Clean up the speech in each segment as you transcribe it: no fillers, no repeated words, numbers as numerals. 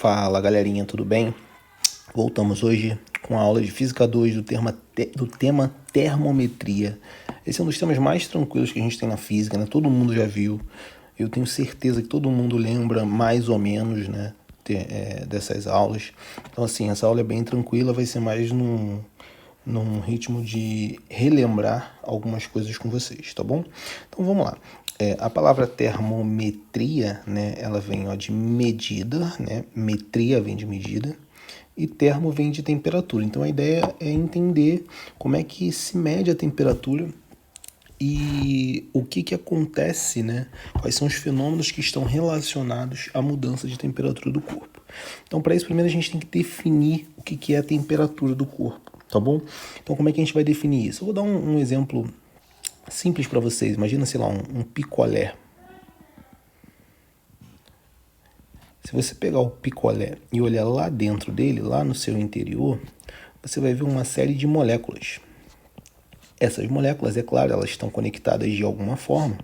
Fala galerinha, tudo bem? Voltamos hoje com a aula de Física 2 do tema termometria. Esse é um dos temas mais tranquilos que a gente tem na física, né? Todo mundo já viu. Eu tenho certeza que todo mundo lembra mais ou menos, né, dessas aulas. Então assim, essa aula é bem tranquila, vai ser mais num ritmo de relembrar algumas coisas com vocês, tá bom? Então vamos lá. A palavra termometria, né, ela vem de medida, né? Metria vem de medida e termo vem de temperatura. Então a ideia é entender como é que se mede a temperatura e o que acontece, né? Quais são os fenômenos que estão relacionados à mudança de temperatura do corpo. Então, para isso, primeiro a gente tem que definir o que é a temperatura do corpo, tá bom? Então, como é que a gente vai definir isso? Eu vou dar um exemplo simples para vocês. Imagina, sei lá, um picolé. Se você pegar o picolé e olhar lá dentro dele, lá no seu interior, você vai ver uma série de moléculas. Essas moléculas, é claro, elas estão conectadas de alguma forma.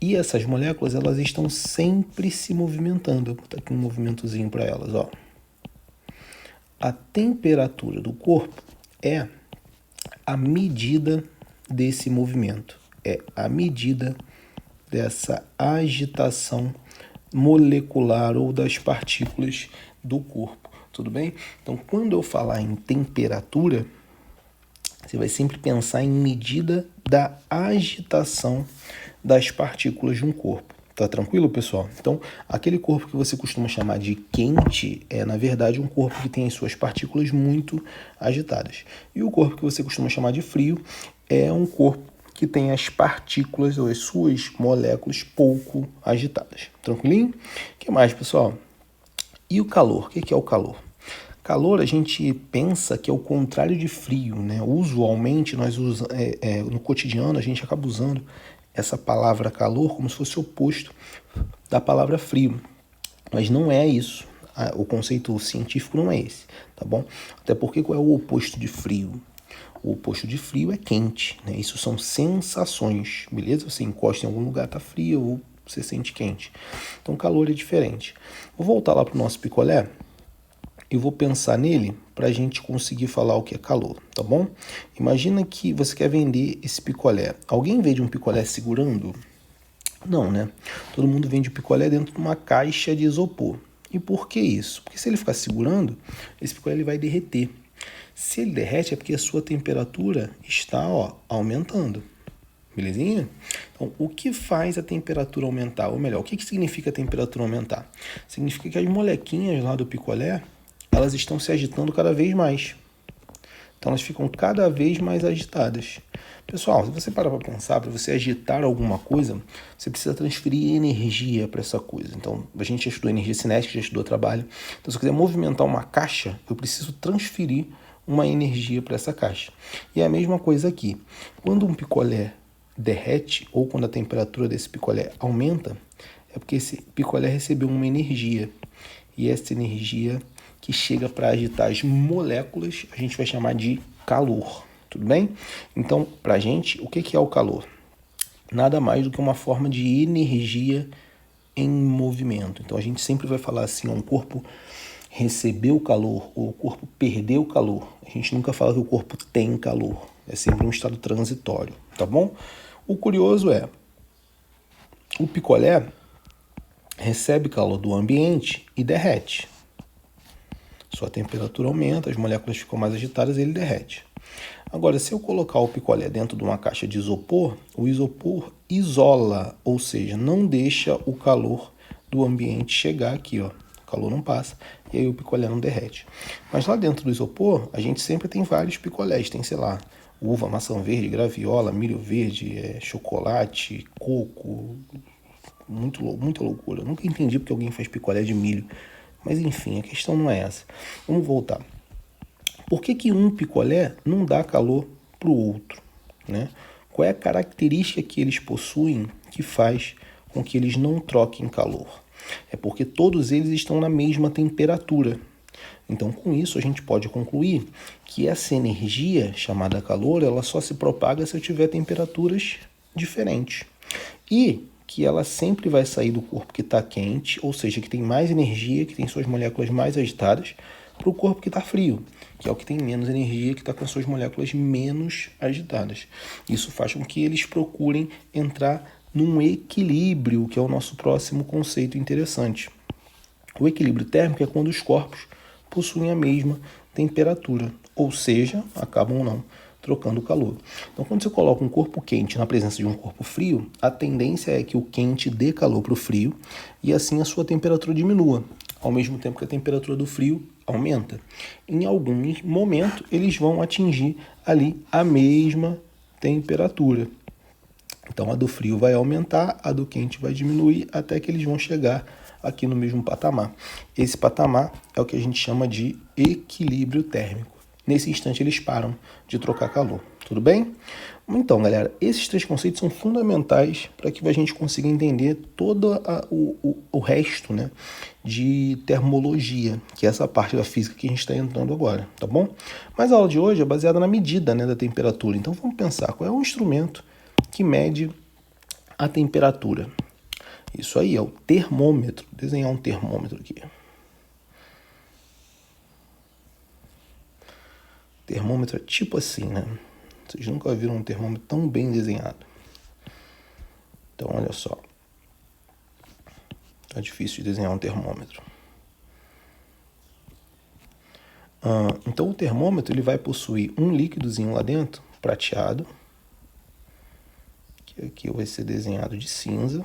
E essas moléculas, elas estão sempre se movimentando. Eu vou botar aqui um movimentozinho para elas, ó. A temperatura do corpo é a medida desse movimento. É a medida dessa agitação molecular ou das partículas do corpo. Tudo bem? Então, quando eu falar em temperatura, você vai sempre pensar em medida da agitação das partículas de um corpo. Tá tranquilo, pessoal? Então, aquele corpo que você costuma chamar de quente é, na verdade, um corpo que tem as suas partículas muito agitadas. E o corpo que você costuma chamar de frio é um corpo que tem as partículas ou as suas moléculas pouco agitadas. Tranquilinho? O que mais, pessoal? E o calor? O que é o calor? Calor a gente pensa que é o contrário de frio, né? Usualmente, nós no cotidiano, a gente acaba usando essa palavra calor como se fosse o oposto da palavra frio. Mas não é isso. O conceito científico não é esse, tá bom? Até porque qual é o oposto de frio? O oposto de frio é quente, né? Isso são sensações, beleza? Você encosta em algum lugar, tá frio, ou você sente quente. Então, calor é diferente. Vou voltar lá para o nosso picolé e vou pensar nele para a gente conseguir falar o que é calor, tá bom? Imagina que você quer vender esse picolé. Alguém vende um picolé segurando? Não, né? Todo mundo vende o picolé dentro de uma caixa de isopor. E por que isso? Porque se ele ficar segurando, esse picolé ele vai derreter. Se ele derrete é porque a sua temperatura está aumentando. Belezinha? Então, o que faz a temperatura aumentar? Ou melhor, o que significa a temperatura aumentar? Significa que as molequinhas lá do picolé, elas estão se agitando cada vez mais. Então, elas ficam cada vez mais agitadas. Pessoal, se você parar para pensar, para você agitar alguma coisa, você precisa transferir energia para essa coisa. Então, a gente já estudou energia cinética, já estudou trabalho. Então, se eu quiser movimentar uma caixa, eu preciso transferir uma energia para essa caixa. E é a mesma coisa aqui. Quando um picolé derrete, ou quando a temperatura desse picolé aumenta, é porque esse picolé recebeu uma energia. E essa energia que chega para agitar as moléculas, a gente vai chamar de calor. Tudo bem? Então, para a gente, o que é o calor? Nada mais do que uma forma de energia em movimento. Então, a gente sempre vai falar assim, um corpo recebeu calor ou o corpo perdeu calor. A gente nunca fala que o corpo tem calor. É sempre um estado transitório, tá bom? O curioso é, o picolé recebe calor do ambiente e derrete. Sua temperatura aumenta, as moléculas ficam mais agitadas e ele derrete. Agora, se eu colocar o picolé dentro de uma caixa de isopor, o isopor isola, ou seja, não deixa o calor do ambiente chegar aqui, ó. O calor não passa e aí o picolé não derrete. Mas lá dentro do isopor, a gente sempre tem vários picolés. Tem, sei lá, uva, maçã verde, graviola, milho verde, chocolate, coco. Muita loucura. Eu nunca entendi porque alguém faz picolé de milho. Mas enfim, a questão não é essa. Vamos voltar. Por que um picolé não dá calor para o outro, né? Qual é a característica que eles possuem que faz com que eles não troquem calor? É porque todos eles estão na mesma temperatura. Então, com isso, a gente pode concluir que essa energia, chamada calor, ela só se propaga se eu tiver temperaturas diferentes. E que ela sempre vai sair do corpo que está quente, ou seja, que tem mais energia, que tem suas moléculas mais agitadas, para o corpo que está frio, que é o que tem menos energia, que está com suas moléculas menos agitadas. Isso faz com que eles procurem entrar num equilíbrio, que é o nosso próximo conceito interessante. O equilíbrio térmico é quando os corpos possuem a mesma temperatura, ou seja, acabam ou não trocando calor. Então, quando você coloca um corpo quente na presença de um corpo frio, a tendência é que o quente dê calor para o frio e assim a sua temperatura diminua, ao mesmo tempo que a temperatura do frio aumenta. Em algum momento, eles vão atingir ali a mesma temperatura. Então, a do frio vai aumentar, a do quente vai diminuir, até que eles vão chegar aqui no mesmo patamar. Esse patamar é o que a gente chama de equilíbrio térmico. Nesse instante, eles param de trocar calor. Tudo bem? Então, galera, esses 3 conceitos são fundamentais para que a gente consiga entender todo o resto, né, de termologia, que é essa parte da física que a gente está entrando agora, tá bom? Mas a aula de hoje é baseada na medida, né, da temperatura. Então, vamos pensar qual é o instrumento que mede a temperatura. Isso aí é o termômetro. Vou desenhar um termômetro aqui. Termômetro é tipo assim, né? Vocês nunca viram um termômetro tão bem desenhado. Então, olha só. Tá difícil de desenhar um termômetro. Então, o termômetro ele vai possuir um líquidozinho lá dentro, prateado, que aqui vai ser desenhado de cinza.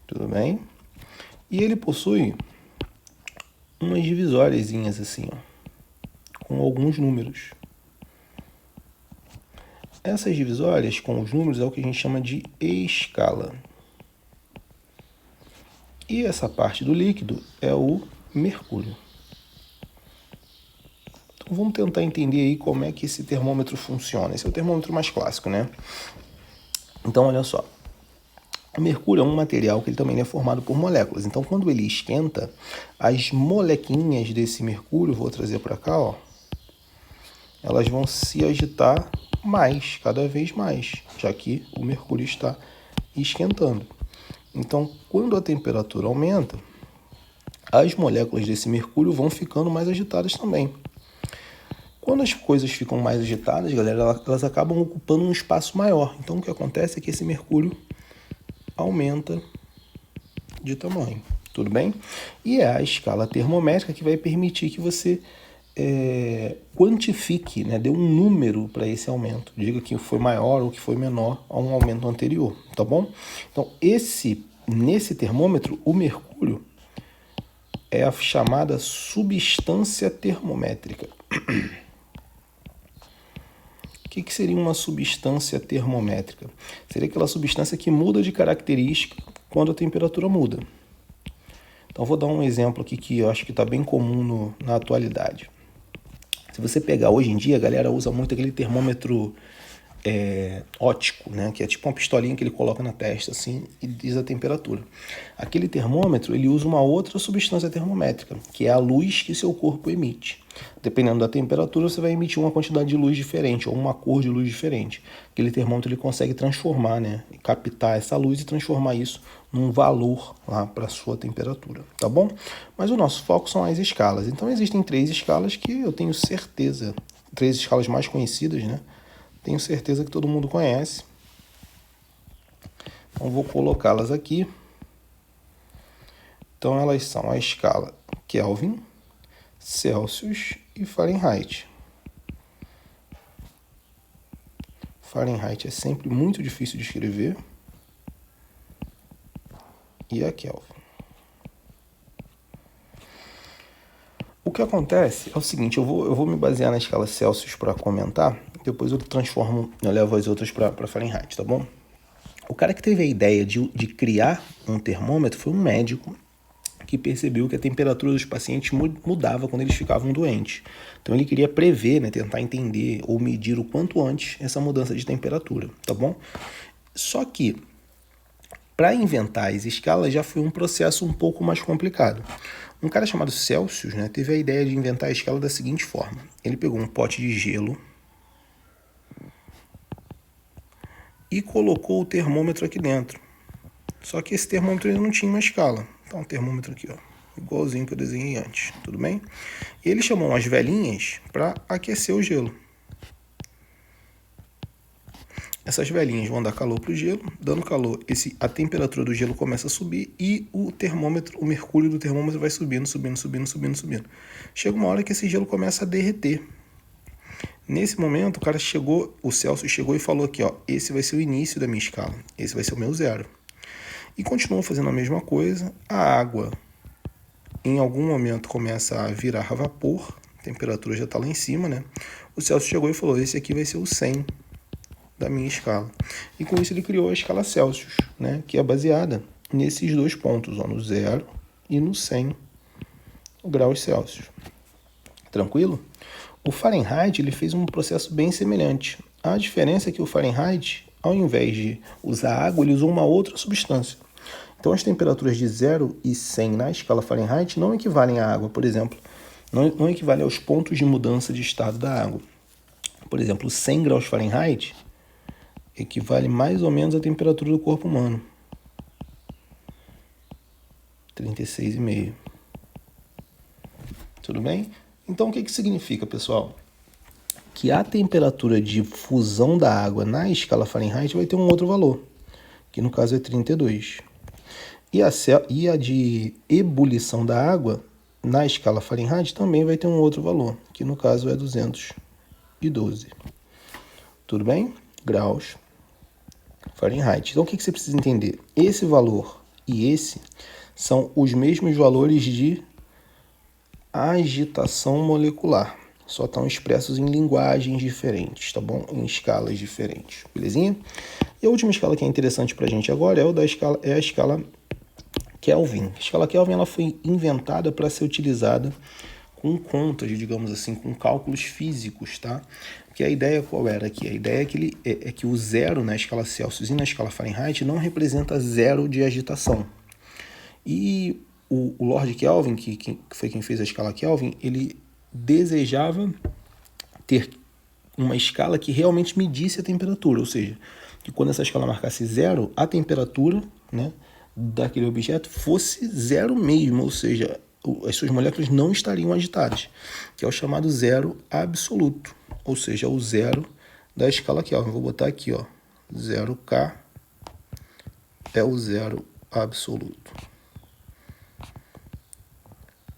Tudo bem? E ele possui umas divisóriazinhas assim, ó, com alguns números. Essas divisórias com os números é o que a gente chama de escala. E essa parte do líquido é o mercúrio. Então vamos tentar entender aí como é que esse termômetro funciona. Esse é o termômetro mais clássico, né? Então olha só. O mercúrio é um material que ele também é formado por moléculas. Então quando ele esquenta, as molequinhas desse mercúrio, vou trazer para cá, ó, elas vão se agitar mais, cada vez mais, já que o mercúrio está esquentando. Então, quando a temperatura aumenta, as moléculas desse mercúrio vão ficando mais agitadas também. Quando as coisas ficam mais agitadas, galera, elas acabam ocupando um espaço maior. Então, o que acontece é que esse mercúrio aumenta de tamanho, tudo bem? E é a escala termométrica que vai permitir que você quantifique, né, dê um número para esse aumento, diga que foi maior ou que foi menor a um aumento anterior, tá bom? Então, nesse termômetro, o mercúrio é a chamada substância termométrica. O que seria uma substância termométrica? Seria aquela substância que muda de característica quando a temperatura muda. Então, vou dar um exemplo aqui que eu acho que está bem comum na atualidade. Se você pegar hoje em dia, a galera usa muito aquele termômetro óptico, né? Que é tipo uma pistolinha que ele coloca na testa assim e diz a temperatura. Aquele termômetro ele usa uma outra substância termométrica, que é a luz que seu corpo emite. Dependendo da temperatura, você vai emitir uma quantidade de luz diferente ou uma cor de luz diferente. Aquele termômetro ele consegue transformar, né? Captar essa luz e transformar isso num valor lá para a sua temperatura, tá bom? Mas o nosso foco são as escalas. Então existem 3 escalas que eu tenho certeza, 3 escalas mais conhecidas, né? Tenho certeza que todo mundo conhece. Então vou colocá-las aqui. Então elas são a escala Kelvin, Celsius e Fahrenheit. Fahrenheit é sempre muito difícil de escrever. E a Kelvin. O que acontece é o seguinte, eu vou me basear na escala Celsius para comentar, depois eu levo as outras para Fahrenheit, tá bom? O cara que teve a ideia de criar um termômetro foi um médico que percebeu que a temperatura dos pacientes mudava quando eles ficavam doentes. Então ele queria prever, né, tentar entender ou medir o quanto antes essa mudança de temperatura, tá bom? Só que para inventar as escalas já foi um processo um pouco mais complicado. Um cara chamado Celsius, né, teve a ideia de inventar a escala da seguinte forma. Ele pegou um pote de gelo, e colocou o termômetro aqui dentro. Só que esse termômetro ainda não tinha uma escala. Então, o termômetro aqui, ó, igualzinho que eu desenhei antes, tudo bem? E ele chamou umas velhinhas para aquecer o gelo. Essas velhinhas vão dar calor para o gelo, dando calor, a temperatura do gelo começa a subir e o mercúrio do termômetro vai subindo. Chega uma hora que esse gelo começa a derreter. Nesse momento, o Celsius chegou e falou aqui, ó, esse vai ser o início da minha escala, esse vai ser o meu zero. E continuou fazendo a mesma coisa, a água em algum momento começa a virar vapor, a temperatura já está lá em cima, né? O Celsius chegou e falou, esse aqui vai ser o 100 da minha escala. E com isso ele criou a escala Celsius, né? Que é baseada nesses dois pontos, ó, no 0 e no 100 graus Celsius. Tranquilo? O Fahrenheit ele fez um processo bem semelhante. A diferença é que o Fahrenheit, ao invés de usar água, ele usou uma outra substância. Então, as temperaturas de 0 e 100 na escala Fahrenheit não equivalem à água, por exemplo. Não equivalem aos pontos de mudança de estado da água. Por exemplo, 100 graus Fahrenheit equivale mais ou menos à temperatura do corpo humano. 36,5. Tudo bem? Então, o que significa, pessoal? Que a temperatura de fusão da água na escala Fahrenheit vai ter um outro valor, que no caso é 32. E a de ebulição da água na escala Fahrenheit também vai ter um outro valor, que no caso é 212. Tudo bem? Graus Fahrenheit. Então, o que você precisa entender? Esse valor e esse são os mesmos valores de agitação molecular. Só estão expressos em linguagens diferentes, tá bom? Em escalas diferentes, belezinha? E a última escala que é interessante para a gente agora é a escala Kelvin. A escala Kelvin ela foi inventada para ser utilizada com contas, digamos assim, com cálculos físicos, tá? Porque a ideia qual era aqui? A ideia é que o zero na escala Celsius e na escala Fahrenheit não representa zero de agitação. E o Lord Kelvin, que foi quem fez a escala Kelvin, ele desejava ter uma escala que realmente medisse a temperatura, ou seja, que quando essa escala marcasse zero, a temperatura, né, daquele objeto fosse zero mesmo, ou seja, as suas moléculas não estariam agitadas, que é o chamado zero absoluto, ou seja, o zero da escala Kelvin. Vou botar aqui, ó, 0K é o zero absoluto.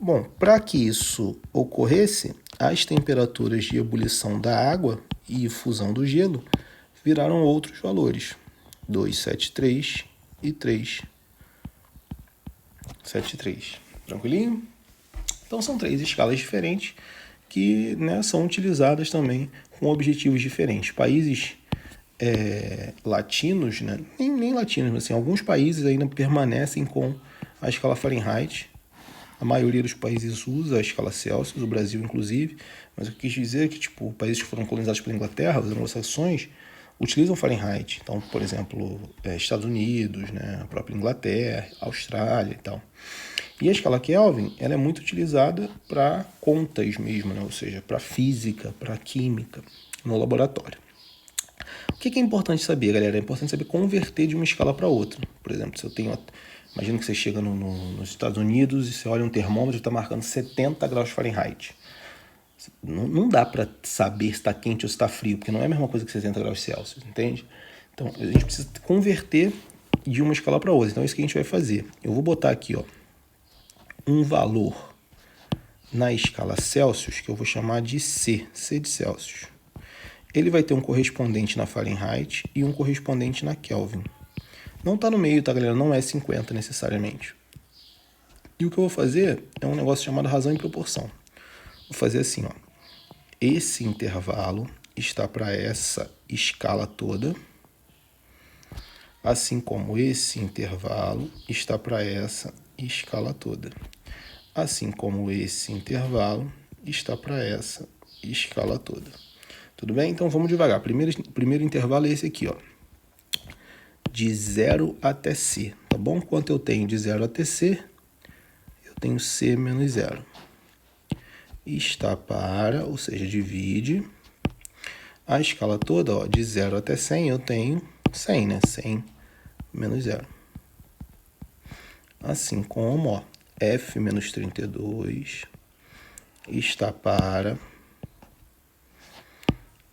Bom, para que isso ocorresse, as temperaturas de ebulição da água e fusão do gelo viraram outros valores, 273 e 373. Tranquilinho? Então são três escalas diferentes que, né, são utilizadas também com objetivos diferentes. Países latinos, né, nem latinos, mas assim, alguns países ainda permanecem com a escala Fahrenheit. A maioria dos países usa a escala Celsius, o Brasil inclusive, mas eu quis dizer que países que foram colonizados pela Inglaterra, os anglo-saxões, utilizam Fahrenheit. Então, por exemplo, Estados Unidos, né, a própria Inglaterra, Austrália e tal. E a escala Kelvin ela é muito utilizada para contas mesmo, né, ou seja, para física, para química, no laboratório. O que é importante saber, galera? É importante saber converter de uma escala para outra. Por exemplo, se eu tenho... Imagina que você chega nos Estados Unidos e você olha um termômetro e está marcando 70 graus Fahrenheit. Não dá para saber se está quente ou se está frio, porque não é a mesma coisa que 70 graus Celsius, entende? Então, a gente precisa converter de uma escala para outra. Então, é isso que a gente vai fazer. Eu vou botar aqui, ó, um valor na escala Celsius, que eu vou chamar de C de Celsius. Ele vai ter um correspondente na Fahrenheit e um correspondente na Kelvin. Não está no meio, tá, galera? Não é 50 necessariamente. E o que eu vou fazer é um negócio chamado razão e proporção. Vou fazer assim, ó. Esse intervalo está para essa escala toda, assim como esse intervalo está para essa escala toda, assim como esse intervalo está para essa escala toda. Tudo bem? Então vamos devagar. Primeiro intervalo é esse aqui, ó. De 0 até C, tá bom? Quanto eu tenho de 0 até C? Eu tenho C menos 0. Está para, ou seja, divide a escala toda, ó, de 0 até 100 eu tenho 100, né? 100 menos 0. Assim como, ó, f menos 32 está para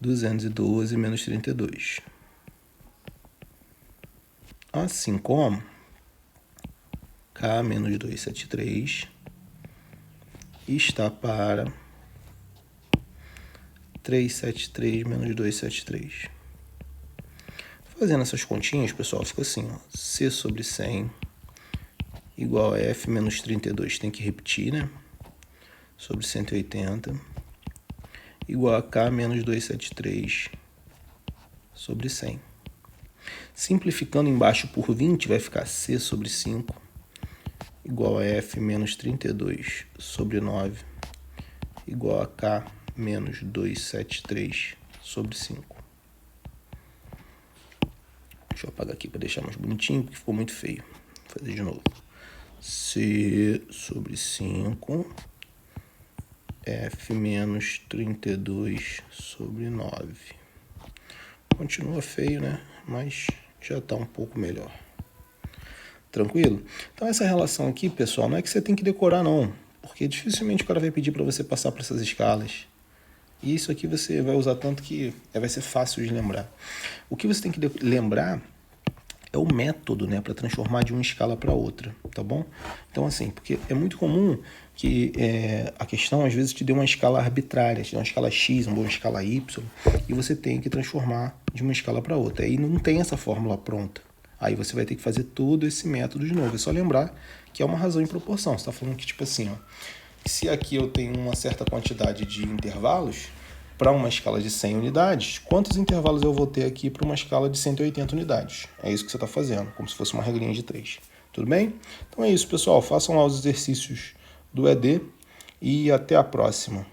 212 menos 32. Assim como k menos 273 está para 373 menos 273. Fazendo essas continhas, pessoal, fica assim, ó, c sobre 100 igual a f menos 32, tem que repetir, né? Sobre 180, igual a k menos 273 sobre 100. Simplificando embaixo por 20, vai ficar c sobre 5 igual a f menos 32 sobre 9 igual a k menos 273 sobre 5. Deixa eu apagar aqui para deixar mais bonitinho, porque ficou muito feio. Vou fazer de novo. C sobre 5, f menos 32 sobre 9. Continua feio, né? Mas já está um pouco melhor. Tranquilo? Então essa relação aqui, pessoal, não é que você tem que decorar, não. Porque dificilmente o cara vai pedir para você passar por essas escalas. E isso aqui você vai usar tanto que vai ser fácil de lembrar. O que você tem que lembrar é o método, né, para transformar de uma escala para outra, tá bom? Então, assim, porque é muito comum que a questão, às vezes, te dê uma escala arbitrária, te dê uma escala X, uma escala Y, e você tem que transformar de uma escala para outra. Aí não tem essa fórmula pronta. Aí você vai ter que fazer todo esse método de novo. É só lembrar que é uma razão em proporção. Você está falando que, tipo assim, ó, se aqui eu tenho uma certa quantidade de intervalos, para uma escala de 100 unidades, quantos intervalos eu vou ter aqui para uma escala de 180 unidades? É isso que você está fazendo, como se fosse uma regrinha de 3. Tudo bem? Então é isso, pessoal. Façam lá os exercícios do ED e até a próxima.